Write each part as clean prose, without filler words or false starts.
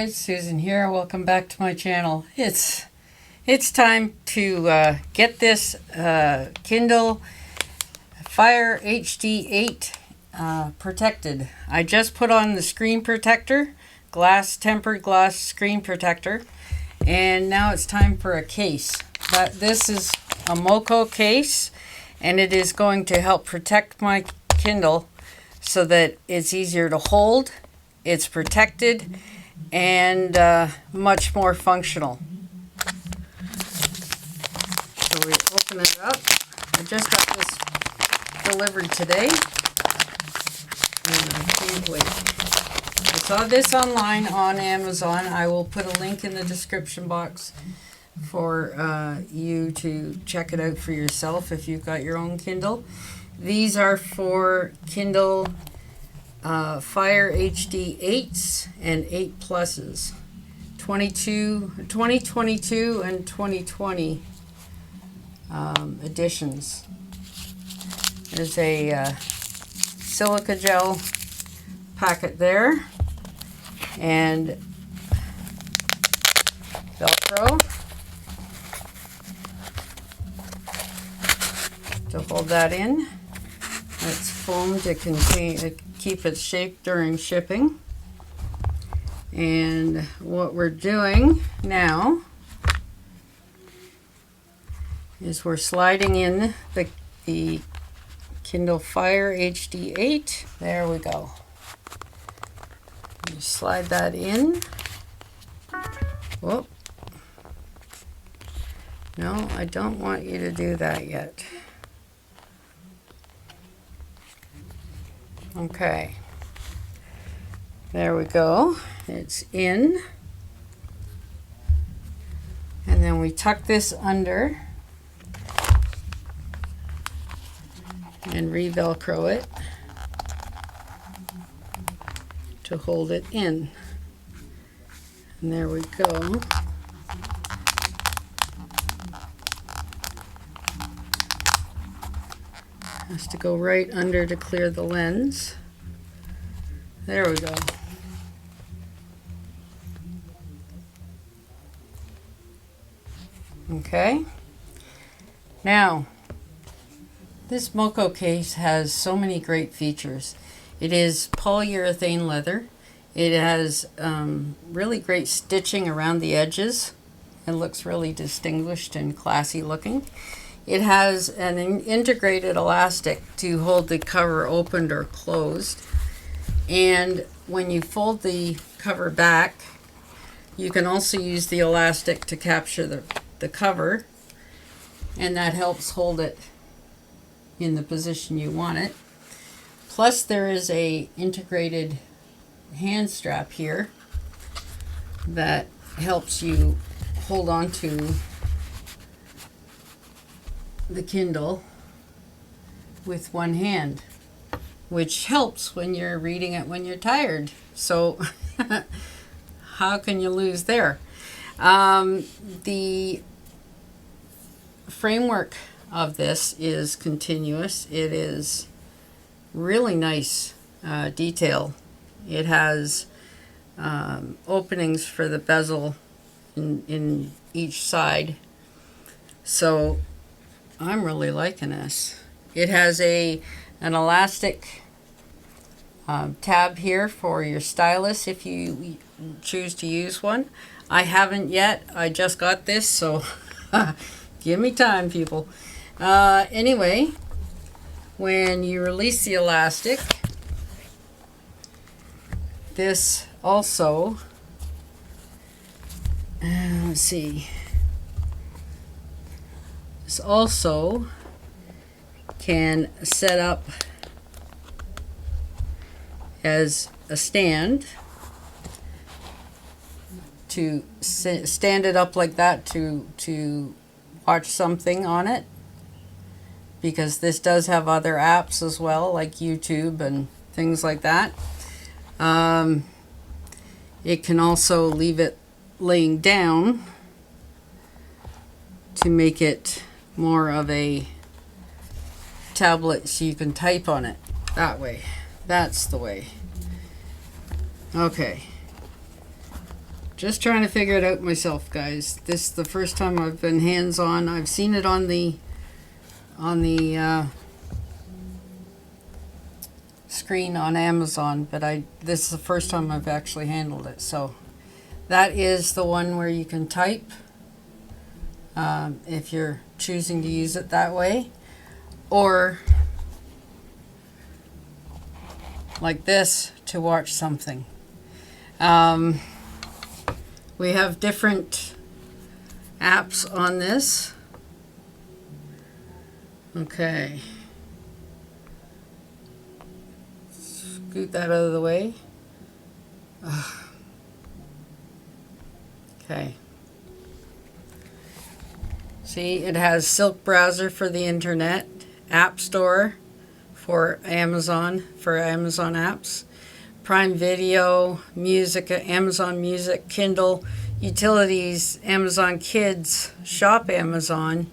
guys, Susan here. Welcome back to my channel. It's time to get this Kindle Fire HD 8 protected. I just put on the screen protector, tempered glass screen protector, and now it's time for a case. But this is a MOKO case, and it is going to help protect my Kindle so that it's easier to hold, it's protected, and much more functional. So we open it up. I just got this delivered today, and I can't wait. I saw this online on Amazon. I will put a link in the description box for you to check it out for yourself if you've got your own Kindle. These are for Kindle Fire HD 8s and 8 Pluses, 2022 and 2020 editions. There's a silica gel packet there, and Velcro to hold that in. It's foam to keep its shape during shipping. And what we're doing now is we're sliding in the Kindle Fire HD 8. There we go. You slide that in. Whoop. No, I don't want you to do that yet. Okay, there we go. It's in, and then we tuck this under and re-velcro it to hold it in. And there we go. Has to go right under to clear the lens. There we go. Okay. Now, this MOKO case has so many great features. It is polyurethane leather. It has really great stitching around the edges. It looks really distinguished and classy looking. It has an integrated elastic to hold the cover opened or closed. And when you fold the cover back, you can also use the elastic to capture the cover, and that helps hold it in the position you want it. Plus there is a integrated hand strap here that helps you hold on to the Kindle with one hand, which helps when you're reading it when you're tired. So how can you lose there? The framework of this is continuous. It is really nice detail. It has openings for the bezel in each side. So I'm really liking this. It has an elastic tab here for your stylus if you choose to use one. I haven't yet. I just got this, so give me time, people. Anyway, when you release the elastic, this also, let's see, this also can set up as a stand to stand it up like that to watch something on it, because this does have other apps as well, like YouTube and things like that. It can also leave it laying down to make it more of a tablet, so you can type on it that way. That's the way. Okay. Just trying to figure it out myself, guys. This is the first time I've been hands-on. I've seen it on the screen on Amazon, but this is the first time I've actually handled it. So that is the one where you can type if you're choosing to use it that way, or like this to watch something. We have different apps on this. Okay. Scoot that out of the way. Ugh. Okay. See, it has Silk Browser for the internet, App Store for Amazon apps, Prime Video, Music, Amazon Music, Kindle, Utilities, Amazon Kids, Shop Amazon.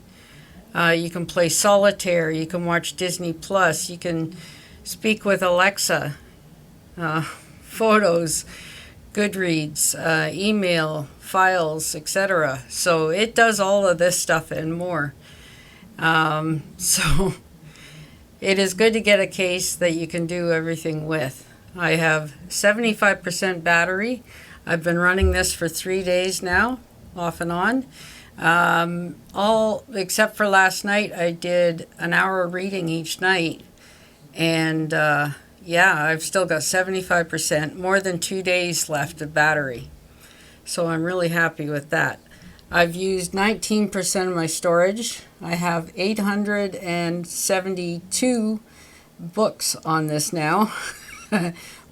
You can play solitaire, you can watch Disney Plus, you can speak with Alexa, photos, Goodreads, email, files, etc. So it does all of this stuff and more. So it is good to get a case that you can do everything with. I have 75% battery. I've been running this for 3 days now, off and on. All except for last night, I did an hour reading each night. And yeah, I've still got 75%, more than 2 days left of battery. So I'm really happy with that. I've used 19% of my storage. I have 872 books on this now.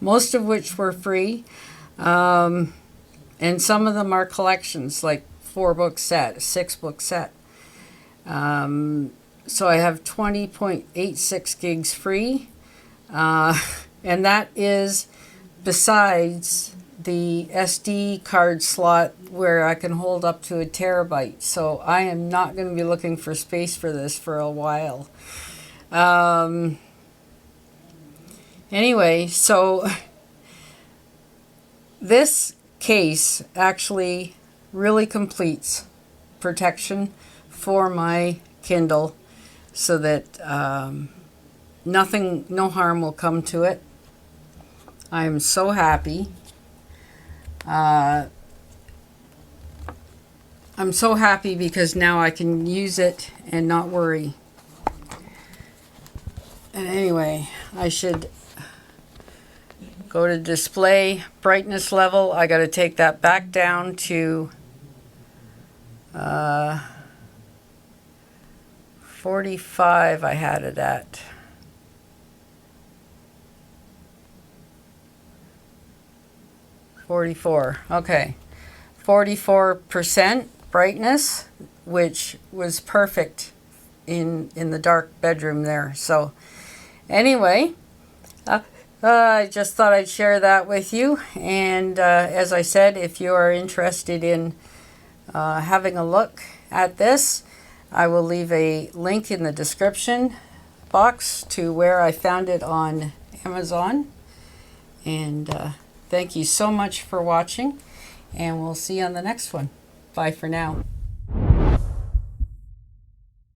Most of which were free, and some of them are collections, like 4-book set, 6-book set. So I have 20.86 gigs free, and that is besides the SD card slot where I can hold up to a terabyte. So I am not going to be looking for space for this for a while. Anyway, so this case actually really completes protection for my Kindle so that no harm will come to it. I am so happy. I'm so happy because now I can use it and not worry. And anyway, I should go to display brightness level. I got to take that back down to 45. I had it at 44. Okay, 44% brightness, which was perfect in the dark bedroom there. So anyway, I just thought I'd share that with you. And as I said, if you are interested in having a look at this, I will leave a link in the description box to where I found it on Amazon. And thank you so much for watching, and we'll see you on the next one. Bye for now.